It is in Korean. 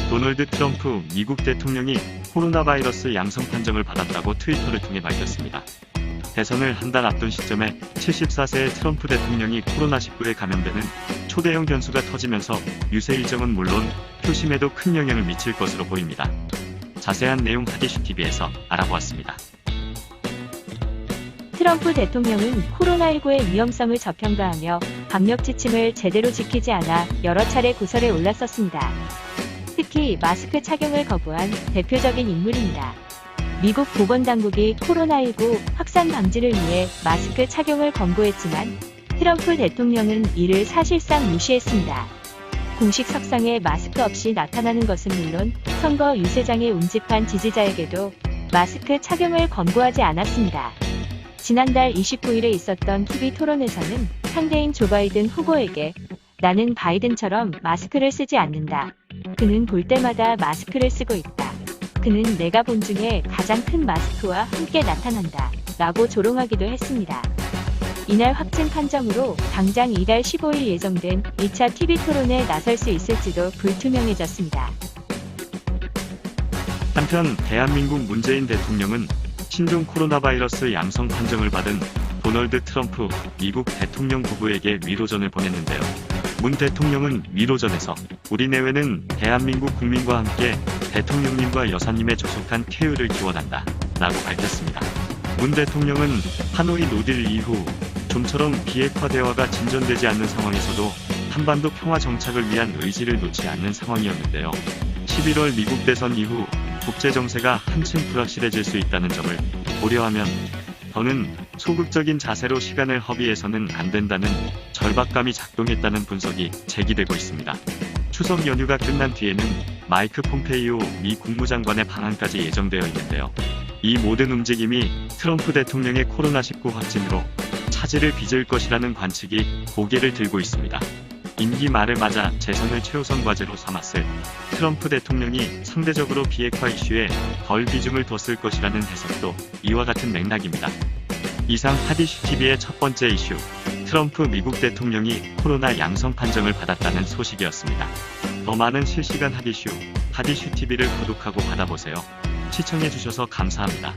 도널드 트럼프 미국 대통령이 코로나 바이러스 양성 판정을 받았다고 트위터를 통해 밝혔습니다. 대선을 한 달 앞둔 시점에 74세의 트럼프 대통령이 코로나19에 감염되는 초대형 변수가 터지면서 유세 일정은 물론 표심에도 큰 영향을 미칠 것으로 보입니다. 자세한 내용 하디슈TV에서 알아보았습니다. 트럼프 대통령은 코로나19의 위험성을 저평가하며 방역 지침을 제대로 지키지 않아 여러 차례 고설에 올랐었습니다. 특히 마스크 착용을 거부한 대표적인 인물입니다. 미국 보건당국이 코로나19 확산 방지를 위해 마스크 착용을 권고했지만 트럼프 대통령은 이를 사실상 무시했습니다. 공식 석상에 마스크 없이 나타나는 것은 물론 선거 유세장에 운집한 지지자에게도 마스크 착용을 권고하지 않았습니다. 지난달 29일에 있었던 TV 토론에서는 상대인 조 바이든 후보에게 나는 바이든처럼 마스크를 쓰지 않는다. 그는 볼 때마다 마스크를 쓰고 있다. 그는 내가 본 중에 가장 큰 마스크와 함께 나타난다. 라고 조롱하기도 했습니다. 이날 확진 판정으로 당장 이달 15일 예정된 2차 TV 토론에 나설 수 있을지도 불투명해졌습니다. 한편 대한민국 문재인 대통령은 신종 코로나 바이러스 양성 판정을 받은 도널드 트럼프 미국 대통령 부부에게 위로전을 보냈는데요. 문 대통령은 위로전에서 우리 내외는 대한민국 국민과 함께 대통령님과 여사님의 조속한 쾌유를 기원한다 라고 밝혔습니다. 문 대통령은 하노이 노딜 이후 좀처럼 비핵화 대화가 진전되지 않는 상황에서도 한반도 평화 정착을 위한 의지를 놓지 않는 상황이었는데요. 11월 미국 대선 이후 국제 정세가 한층 불확실해질 수 있다는 점을 고려하면 더는 소극적인 자세로 시간을 허비해서는 안 된다는 절박감이 작동했다는 분석이 제기되고 있습니다. 추석 연휴가 끝난 뒤에는 마이크 폼페이오 미 국무장관의 방한까지 예정되어 있는데요. 이 모든 움직임이 트럼프 대통령의 코로나19 확진으로 차질을 빚을 것이라는 관측이 고개를 들고 있습니다. 임기 말을 맞아 재선을 최우선 과제로 삼았을 트럼프 대통령이 상대적으로 비핵화 이슈에 덜 비중을 뒀을 것이라는 해석도 이와 같은 맥락입니다. 이상 하디슈TV의 첫 번째 이슈, 트럼프 미국 대통령이 코로나 양성 판정을 받았다는 소식이었습니다. 더 많은 실시간 하디슈TV를 구독하고 받아보세요. 시청해주셔서 감사합니다.